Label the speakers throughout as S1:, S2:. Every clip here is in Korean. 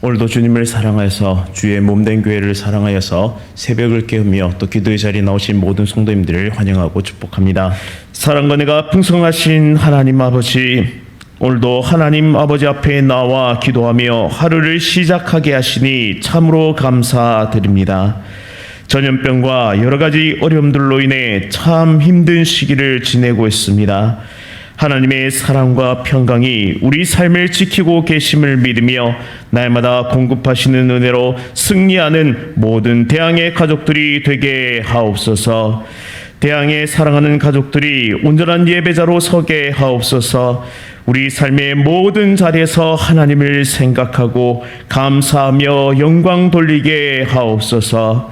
S1: 오늘도 주님을 사랑하여서 주의 몸된 교회를 사랑하여서 새벽을 깨우며 또 기도의 자리에 나오신 모든 성도님들을 환영하고 축복합니다. 사랑과 은혜가 풍성하신 하나님 아버지, 오늘도 하나님 아버지 앞에 나와 기도하며 하루를 시작하게 하시니 참으로 감사드립니다. 전염병과 여러 가지 어려움들로 인해 참 힘든 시기를 지내고 있습니다. 하나님의 사랑과 평강이 우리 삶을 지키고 계심을 믿으며 날마다 공급하시는 은혜로 승리하는 모든 대항의 가족들이 되게 하옵소서. 대항의 사랑하는 가족들이 온전한 예배자로 서게 하옵소서. 우리 삶의 모든 자리에서 하나님을 생각하고 감사하며 영광 돌리게 하옵소서.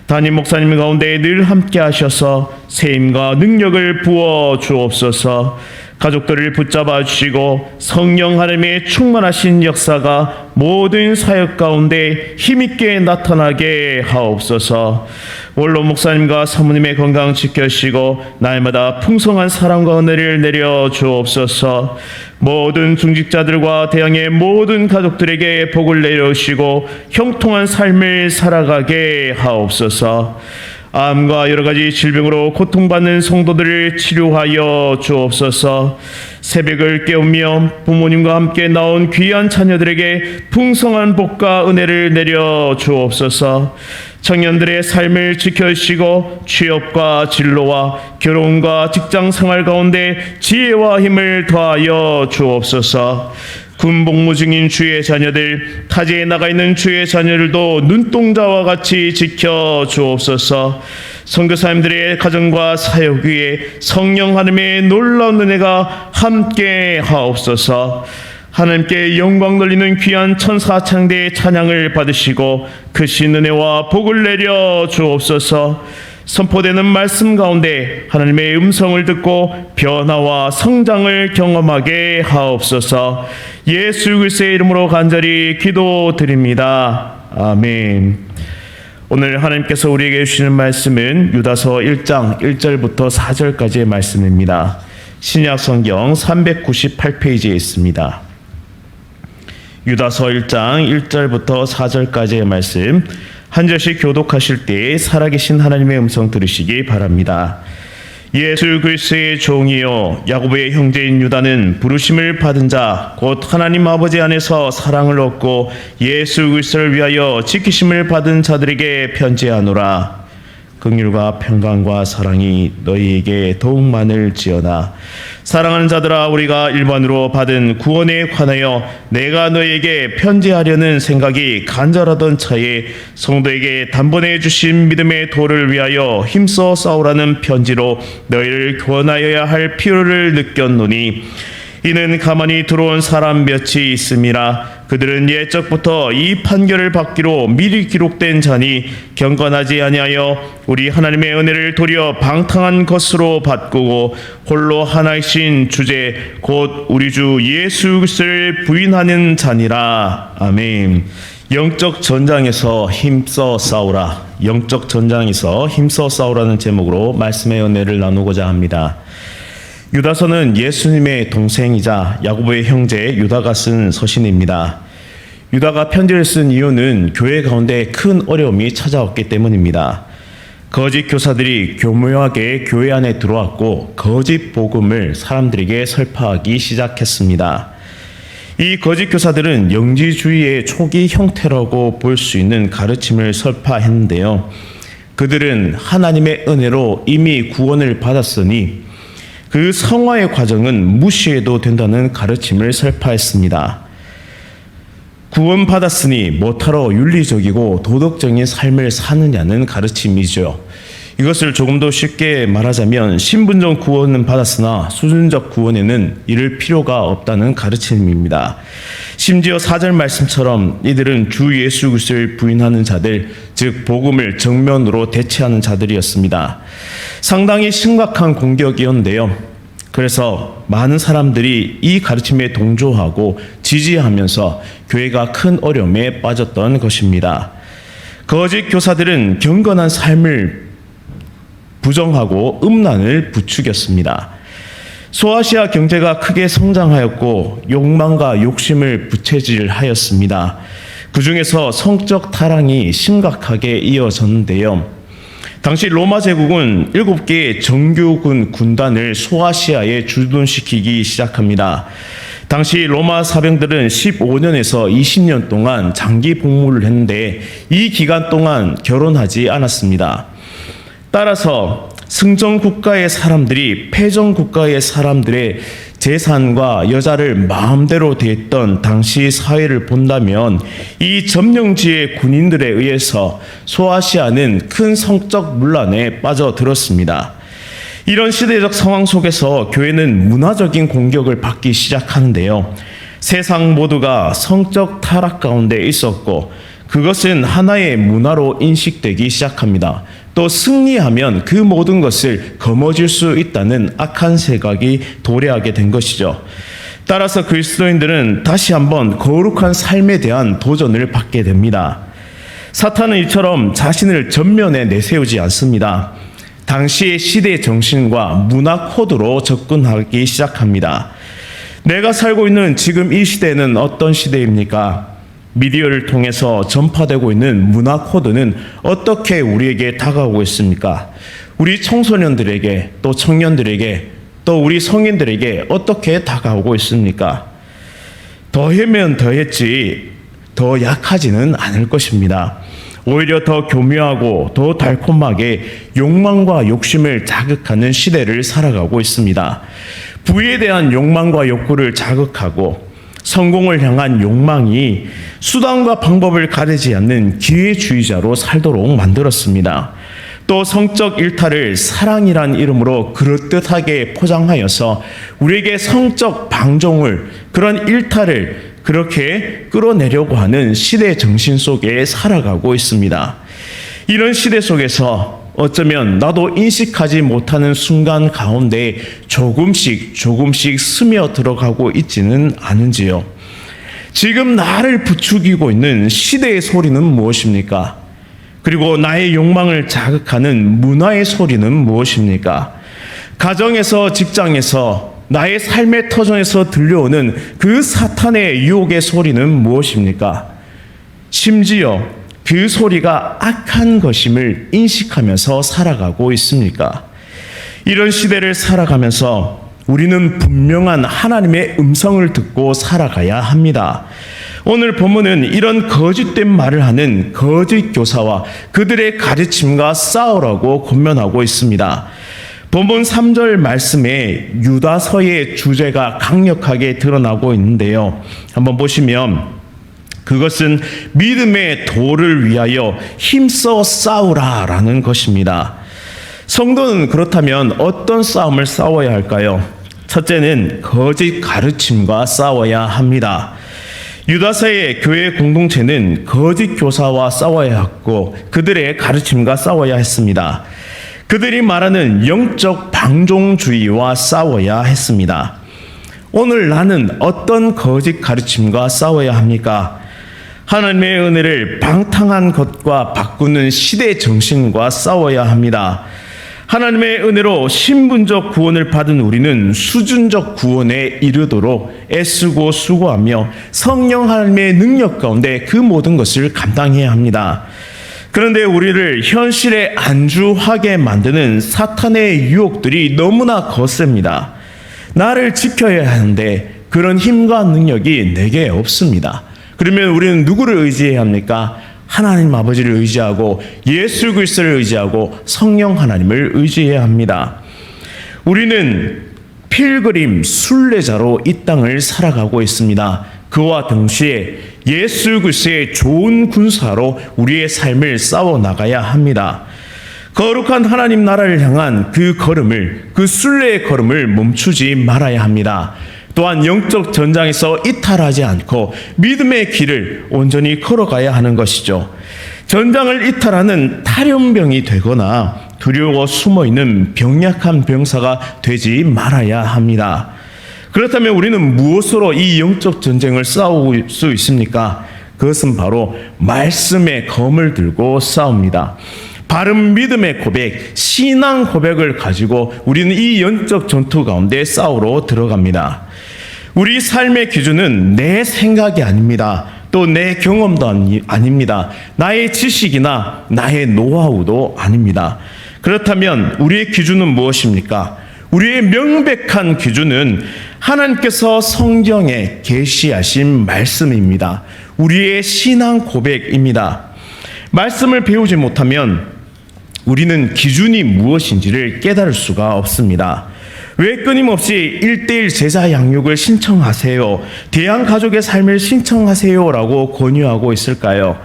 S1: 담임 목사님 가운데 늘 함께 하셔서 세임과 능력을 부어 주옵소서. 가족들을 붙잡아 주시고 성령 하나님의 충만하신 역사가 모든 사역 가운데 힘있게 나타나게 하옵소서. 원로 목사님과 사모님의 건강 지켜주시고 날마다 풍성한 사랑과 은혜를 내려 주옵소서. 모든 중직자들과 대항의 모든 가족들에게 복을 내려주시고 형통한 삶을 살아가게 하옵소서. 암과 여러 가지 질병으로 고통받는 성도들을 치료하여 주옵소서. 새벽을 깨우며 부모님과 함께 나온 귀한 자녀들에게 풍성한 복과 은혜를 내려 주옵소서. 청년들의 삶을 지켜주시고 취업과 진로와 결혼과 직장 생활 가운데 지혜와 힘을 더하여 주옵소서. 군복무 중인 주의 자녀들, 타지에 나가 있는 주의 자녀들도 눈동자와 같이 지켜 주옵소서. 선교사님들의 가정과 사역 위에 성령 하나님의 놀라운 은혜가 함께 하옵소서. 하나님께 영광 돌리는 귀한 천사창대의 찬양을 받으시고 크신 은혜와 복을 내려 주옵소서. 선포되는 말씀 가운데 하나님의 음성을 듣고 변화와 성장을 경험하게 하옵소서. 예수 그리스도의 이름으로 간절히 기도드립니다. 아멘. 오늘 하나님께서 우리에게 주시는 말씀은 유다서 1장 1절부터 4절까지의 말씀입니다. 신약 성경 398페이지에 있습니다. 유다서 1장 1절부터 4절까지의 말씀, 한 절씩 교독하실 때 살아계신 하나님의 음성 들으시기 바랍니다. 예수 그리스도의 종이요 야고보의 형제인 유다는 부르심을 받은 자 곧 하나님 아버지 안에서 사랑을 얻고 예수 그리스도를 위하여 지키심을 받은 자들에게 편지하노라. 긍휼과 평강과 사랑이 너희에게 더욱 많을지어다. 사랑하는 자들아, 우리가 일반으로 받은 구원에 관하여 내가 너희에게 편지하려는 생각이 간절하던 차에 성도에게 단번에 주신 믿음의 도를 위하여 힘써 싸우라는 편지로 너희를 권하여야 할 필요를 느꼈노니, 이는 가만히 들어온 사람 몇이 있음이라. 그들은 옛적부터 이 판결을 받기로 미리 기록된 자니 경건하지 아니하여 우리 하나님의 은혜를 도리어 방탕한 것으로 바꾸고 홀로 하나이신 주제 곧 우리 주 예수 그리스도를 부인하는 자니라. 아멘. 영적 전장에서 힘써 싸우라. 영적 전장에서 힘써 싸우라는 제목으로 말씀의 은혜를 나누고자 합니다. 유다서는 예수님의 동생이자 야고보의 형제 유다가 쓴 서신입니다. 유다가 편지를 쓴 이유는 교회 가운데 큰 어려움이 찾아왔기 때문입니다. 거짓 교사들이 교묘하게 교회 안에 들어왔고 거짓 복음을 사람들에게 설파하기 시작했습니다. 이 거짓 교사들은 영지주의의 초기 형태라고 볼 수 있는 가르침을 설파했는데요. 그들은 하나님의 은혜로 이미 구원을 받았으니 그 성화의 과정은 무시해도 된다는 가르침을 설파했습니다. 구원받았으니 뭐하러 윤리적이고 도덕적인 삶을 사느냐는 가르침이죠. 이것을 조금 더 쉽게 말하자면 신분적 구원은 받았으나 수준적 구원에는 이를 필요가 없다는 가르침입니다. 심지어 4절 말씀처럼 이들은 주 예수 그리스도를 부인하는 자들, 즉 복음을 정면으로 대체하는 자들이었습니다. 상당히 심각한 공격이었는데요. 그래서 많은 사람들이 이 가르침에 동조하고 지지하면서 교회가 큰 어려움에 빠졌던 것입니다. 거짓 교사들은 경건한 삶을 부정하고 음란을 부추겼습니다. 소아시아 경제가 크게 성장하였고 욕망과 욕심을 부채질하였습니다. 그 중에서 성적 타락이 심각하게 이어졌는데요. 당시 로마 제국은 7개의 정규군 군단을 소아시아에 주둔시키기 시작합니다. 당시 로마 사병들은 15년에서 20년 동안 장기 복무를 했는데 이 기간 동안 결혼하지 않았습니다. 따라서 승전 국가의 사람들이 패전 국가의 사람들의 재산과 여자를 마음대로 대했던 당시 사회를 본다면 이 점령지의 군인들에 의해서 소아시아는 큰 성적 문란에 빠져들었습니다. 이런 시대적 상황 속에서 교회는 문화적인 공격을 받기 시작하는데요. 세상 모두가 성적 타락 가운데 있었고 그것은 하나의 문화로 인식되기 시작합니다. 또 승리하면 그 모든 것을 거머쥘 수 있다는 악한 생각이 도래하게 된 것이죠. 따라서 그리스도인들은 다시 한번 거룩한 삶에 대한 도전을 받게 됩니다. 사탄은 이처럼 자신을 전면에 내세우지 않습니다. 당시의 시대 정신과 문화 코드로 접근하기 시작합니다. 내가 살고 있는 지금 이 시대는 어떤 시대입니까? 미디어를 통해서 전파되고 있는 문화 코드는 어떻게 우리에게 다가오고 있습니까? 우리 청소년들에게, 또 청년들에게, 또 우리 성인들에게 어떻게 다가오고 있습니까? 더하면 더했지 더 약하지는 않을 것입니다. 오히려 더 교묘하고 더 달콤하게 욕망과 욕심을 자극하는 시대를 살아가고 있습니다. 부에 대한 욕망과 욕구를 자극하고 성공을 향한 욕망이 수단과 방법을 가리지 않는 기회주의자로 살도록 만들었습니다. 또 성적 일탈을 사랑이란 이름으로 그럴듯하게 포장하여서 우리에게 성적 방종을, 그런 일탈을 그렇게 끌어내려고 하는 시대 정신 속에 살아가고 있습니다. 이런 시대 속에서 어쩌면 나도 인식하지 못하는 순간 가운데 조금씩 스며 들어가고 있지는 않은지요. 지금 나를 부추기고 있는 시대의 소리는 무엇입니까? 그리고 나의 욕망을 자극하는 문화의 소리는 무엇입니까? 가정에서, 직장에서, 나의 삶의 터전에서 들려오는 그 사탄의 유혹의 소리는 무엇입니까? 심지어 그 소리가 악한 것임을 인식하면서 살아가고 있습니까? 이런 시대를 살아가면서 우리는 분명한 하나님의 음성을 듣고 살아가야 합니다. 오늘 본문은 이런 거짓된 말을 하는 거짓 교사와 그들의 가르침과 싸우라고 권면하고 있습니다. 본문 3절 말씀에 유다서의 주제가 강력하게 드러나고 있는데요. 한번 보시면 그것은 믿음의 도를 위하여 힘써 싸우라라는 것입니다. 성도는 그렇다면 어떤 싸움을 싸워야 할까요? 첫째는 거짓 가르침과 싸워야 합니다. 유다서의 교회 공동체는 거짓 교사와 싸워야 했고 그들의 가르침과 싸워야 했습니다. 그들이 말하는 영적 방종주의와 싸워야 했습니다. 오늘 나는 어떤 거짓 가르침과 싸워야 합니까? 하나님의 은혜를 방탕한 것과 바꾸는 시대 정신과 싸워야 합니다. 하나님의 은혜로 신분적 구원을 받은 우리는 수준적 구원에 이르도록 애쓰고 수고하며 성령 하나님의 능력 가운데 그 모든 것을 감당해야 합니다. 그런데 우리를 현실에 안주하게 만드는 사탄의 유혹들이 너무나 거셉니다. 나를 지켜야 하는데 그런 힘과 능력이 내게 없습니다. 그러면 우리는 누구를 의지해야 합니까? 하나님 아버지를 의지하고 예수 그리스도를 의지하고 성령 하나님을 의지해야 합니다. 우리는 필그림 순례자로 이 땅을 살아가고 있습니다. 그와 동시에 예수 그리스도의 좋은 군사로 우리의 삶을 싸워 나가야 합니다. 거룩한 하나님 나라를 향한 그 걸음을, 그 순례의 걸음을 멈추지 말아야 합니다. 또한 영적 전장에서 이탈하지 않고 믿음의 길을 온전히 걸어가야 하는 것이죠. 전장을 이탈하는 탈염병이 되거나 두려워 숨어있는 병약한 병사가 되지 말아야 합니다. 그렇다면 우리는 무엇으로 이 영적 전쟁을 싸울 수 있습니까? 그것은 바로 말씀의 검을 들고 싸웁니다. 바른 믿음의 고백, 신앙 고백을 가지고 우리는 이 영적 전투 가운데 싸우러 들어갑니다. 우리 삶의 기준은 내 생각이 아닙니다. 또 내 경험도 아닙니다. 나의 지식이나 나의 노하우도 아닙니다. 그렇다면 우리의 기준은 무엇입니까? 우리의 명백한 기준은 하나님께서 성경에 계시하신 말씀입니다. 우리의 신앙 고백입니다. 말씀을 배우지 못하면 우리는 기준이 무엇인지를 깨달을 수가 없습니다. 왜 끊임없이 1:1 제자 양육을 신청하세요, 대한가족의 삶을 신청하세요라고 권유하고 있을까요?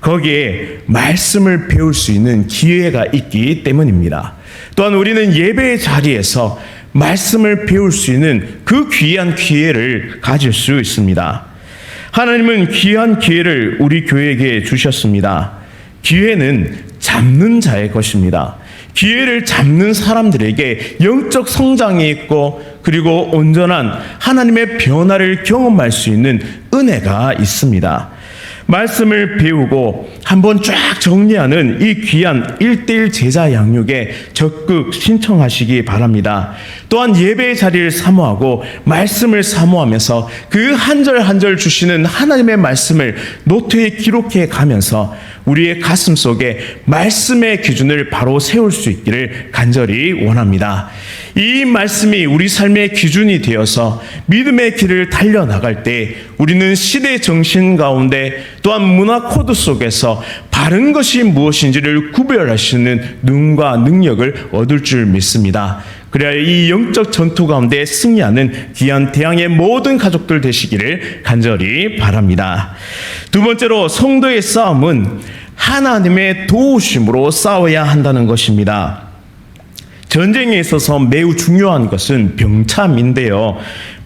S1: 거기에 말씀을 배울 수 있는 기회가 있기 때문입니다. 또한 우리는 예배의 자리에서 말씀을 배울 수 있는 그 귀한 기회를 가질 수 있습니다. 하나님은 귀한 기회를 우리 교회에게 주셨습니다. 기회는 잡는 자의 것입니다. 기회를 잡는 사람들에게 영적 성장이 있고 그리고 온전한 하나님의 변화를 경험할 수 있는 은혜가 있습니다. 말씀을 배우고 한번 쫙 정리하는 이 귀한 1:1 제자 양육에 적극 신청하시기 바랍니다. 또한 예배의 자리를 사모하고 말씀을 사모하면서 그 한 절 한 절 주시는 하나님의 말씀을 노트에 기록해 가면서 우리의 가슴 속에 말씀의 기준을 바로 세울 수 있기를 간절히 원합니다. 이 말씀이 우리 삶의 기준이 되어서 믿음의 길을 달려나갈 때 우리는 시대 정신 가운데 또한 문화 코드 속에서 바른 것이 무엇인지를 구별하시는 눈과 능력을 얻을 줄 믿습니다. 그래야 이 영적 전투 가운데 승리하는 귀한 대항의 모든 가족들 되시기를 간절히 바랍니다. 두 번째로 성도의 싸움은 하나님의 도우심으로 싸워야 한다는 것입니다. 전쟁에 있어서 매우 중요한 것은 병참인데요.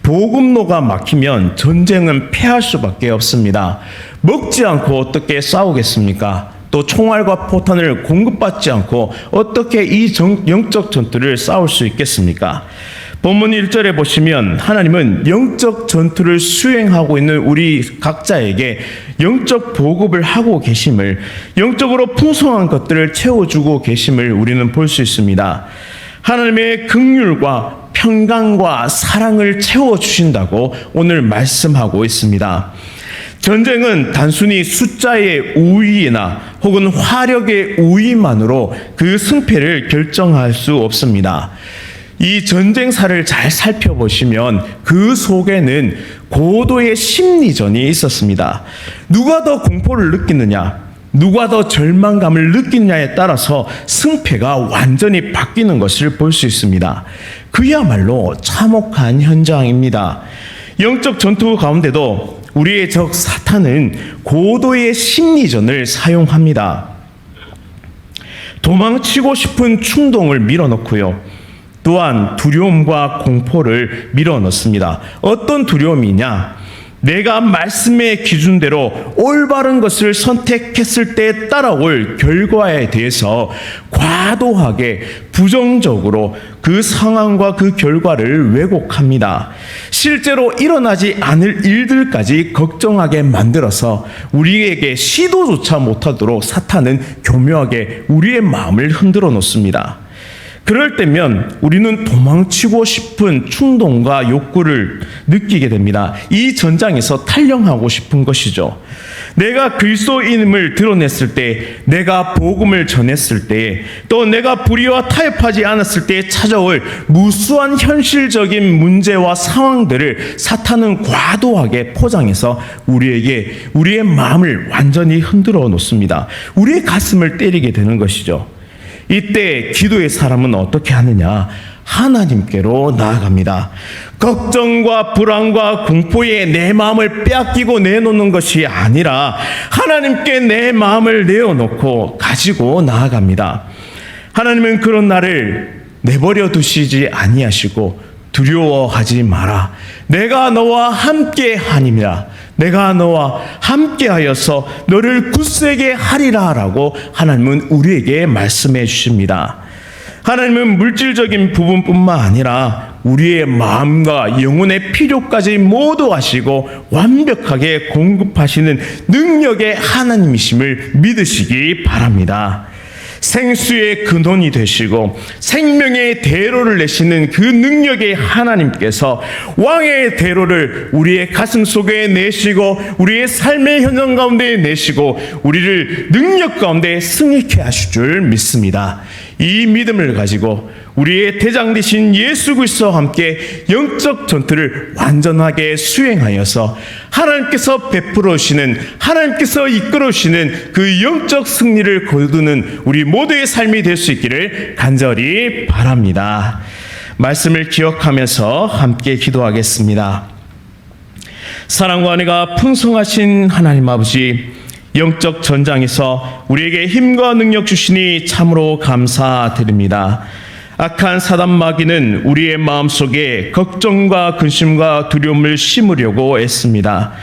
S1: 보급로가 막히면 전쟁은 패할 수밖에 없습니다. 먹지 않고 어떻게 싸우겠습니까? 또 총알과 포탄을 공급받지 않고 어떻게 이 영적 전투를 싸울 수 있겠습니까? 본문 1절에 보시면 하나님은 영적 전투를 수행하고 있는 우리 각자에게 영적 보급을 하고 계심을, 영적으로 풍성한 것들을 채워주고 계심을 우리는 볼 수 있습니다. 하나님의 긍휼과 평강과 사랑을 채워주신다고 오늘 말씀하고 있습니다. 전쟁은 단순히 숫자의 우위나 혹은 화력의 우위만으로 그 승패를 결정할 수 없습니다. 이 전쟁사를 잘 살펴보시면 그 속에는 고도의 심리전이 있었습니다. 누가 더 공포를 느끼느냐, 누가 더 절망감을 느끼느냐에 따라서 승패가 완전히 바뀌는 것을 볼 수 있습니다. 그야말로 참혹한 현장입니다. 영적 전투 가운데도 우리의 적 사탄은 고도의 심리전을 사용합니다. 도망치고 싶은 충동을 밀어넣고요. 또한 두려움과 공포를 밀어넣습니다. 어떤 두려움이냐? 내가 말씀의 기준대로 올바른 것을 선택했을 때 따라올 결과에 대해서 과도하게 부정적으로 그 상황과 그 결과를 왜곡합니다. 실제로 일어나지 않을 일들까지 걱정하게 만들어서 우리에게 시도조차 못하도록 사탄은 교묘하게 우리의 마음을 흔들어 놓습니다. 그럴 때면 우리는 도망치고 싶은 충동과 욕구를 느끼게 됩니다. 이 전장에서 탈영하고 싶은 것이죠. 내가 그리스도인임을 드러냈을 때, 내가 복음을 전했을 때, 또 내가 불의와 타협하지 않았을 때 찾아올 무수한 현실적인 문제와 상황들을 사탄은 과도하게 포장해서 우리에게 우리의 마음을 완전히 흔들어 놓습니다. 우리의 가슴을 때리게 되는 것이죠. 이때 기도의 사람은 어떻게 하느냐? 하나님께로 나아갑니다. 걱정과 불안과 공포에 내 마음을 빼앗기고 내놓는 것이 아니라 하나님께 내 마음을 내어놓고 가지고 나아갑니다. 하나님은 그런 나를 내버려 두시지 아니하시고 두려워하지 마라. 내가 너와 함께 하니라. 내가 너와 함께하여서 너를 굳세게 하리라 라고 하나님은 우리에게 말씀해 주십니다. 하나님은 물질적인 부분뿐만 아니라 우리의 마음과 영혼의 필요까지 모두 아시고 완벽하게 공급하시는 능력의 하나님이심을 믿으시기 바랍니다. 생수의 근원이 되시고 생명의 대로를 내시는 그 능력의 하나님께서 왕의 대로를 우리의 가슴 속에 내시고 우리의 삶의 현장 가운데 내시고 우리를 능력 가운데 승리케 하실 줄 믿습니다. 이 믿음을 가지고 우리의 대장 되신 예수 그리스도와 함께 영적 전투를 완전하게 수행하여서 하나님께서 베풀어 오시는, 하나님께서 이끌어 오시는 그 영적 승리를 거두는 우리 모두의 삶이 될 수 있기를 간절히 바랍니다. 말씀을 기억하면서 함께 기도하겠습니다. 사랑과 은혜가 풍성하신 하나님 아버지, 영적 전장에서 우리에게 힘과 능력 주시니 참으로 감사드립니다. 악한 사단 마귀는 우리의 마음속에 걱정과 근심과 두려움을 심으려고 애씁니다.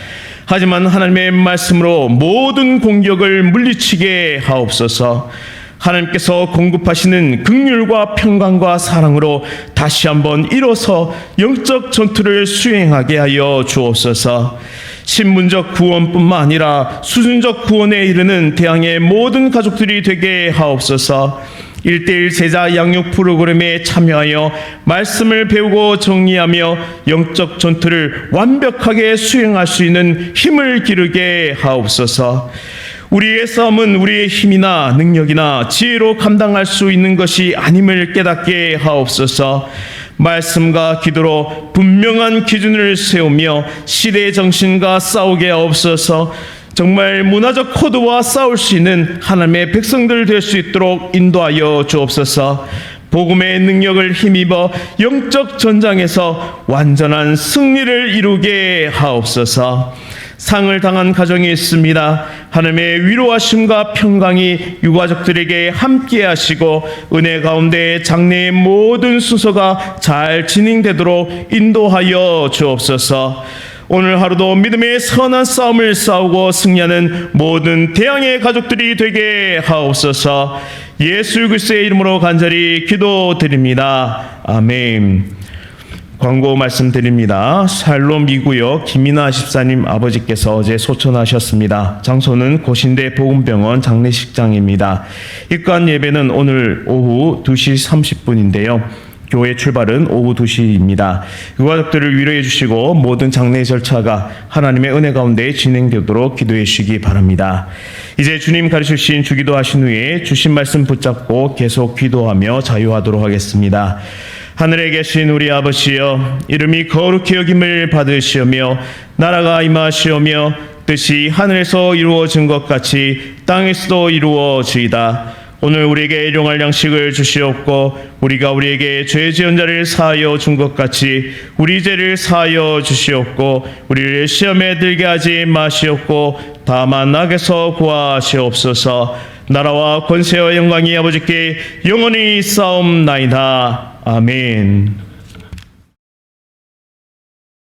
S1: 하지만 하나님의 말씀으로 모든 공격을 물리치게 하옵소서. 하나님께서 공급하시는 긍휼과 평강과 사랑으로 다시 한번 일어서 영적 전투를 수행하게 하여 주옵소서. 신분적 구원뿐만 아니라 수준적 구원에 이르는 대항의 모든 가족들이 되게 하옵소서. 1:1 제자 양육 프로그램에 참여하여 말씀을 배우고 정리하며 영적 전투를 완벽하게 수행할 수 있는 힘을 기르게 하옵소서. 우리의 싸움은 우리의 힘이나 능력이나 지혜로 감당할 수 있는 것이 아님을 깨닫게 하옵소서. 말씀과 기도로 분명한 기준을 세우며 시대의 정신과 싸우게 하옵소서. 정말 문화적 코드와 싸울 수 있는 하나님의 백성들 될 수 있도록 인도하여 주옵소서. 복음의 능력을 힘입어 영적 전장에서 완전한 승리를 이루게 하옵소서. 상을 당한 가정이 있습니다. 하나님의 위로하심과 평강이 유가족들에게 함께 하시고 은혜 가운데 장래의 모든 순서가 잘 진행되도록 인도하여 주옵소서. 오늘 하루도 믿음의 선한 싸움을 싸우고 승리하는 모든 대항의 가족들이 되게 하옵소서. 예수 그리스도의 이름으로 간절히 기도드립니다. 아멘. 광고 말씀드립니다. 살롬 2구역 김이나 집사님 아버지께서 어제 소천하셨습니다. 장소는 고신대 복음병원 장례식장입니다. 입관 예배는 오늘 오후 2시 30분인데요. 교회 출발은 오후 2시입니다. 유가족들을 위로해 주시고 모든 장례 절차가 하나님의 은혜 가운데 진행되도록 기도해 주시기 바랍니다. 이제 주님 가르쳐 주신 주기도 하신 후에 주신 말씀 붙잡고 계속 기도하며 자유하도록 하겠습니다. 하늘에 계신 우리 아버지여, 이름이 거룩히 여김을 받으시오며 나라가 임하시오며 뜻이 하늘에서 이루어진 것 같이 땅에서도 이루어지이다. 오늘 우리에게 일용할 양식을 주시옵고 우리가 우리에게 죄 지은 자를 사하여 준 것 같이 우리 죄를 사하여 주시옵고 우리를 시험에 들게 하지 마시옵고 다만 악에서 구하시옵소서. 나라와 권세와 영광이 아버지께 영원히 있사옵나이다. 아멘.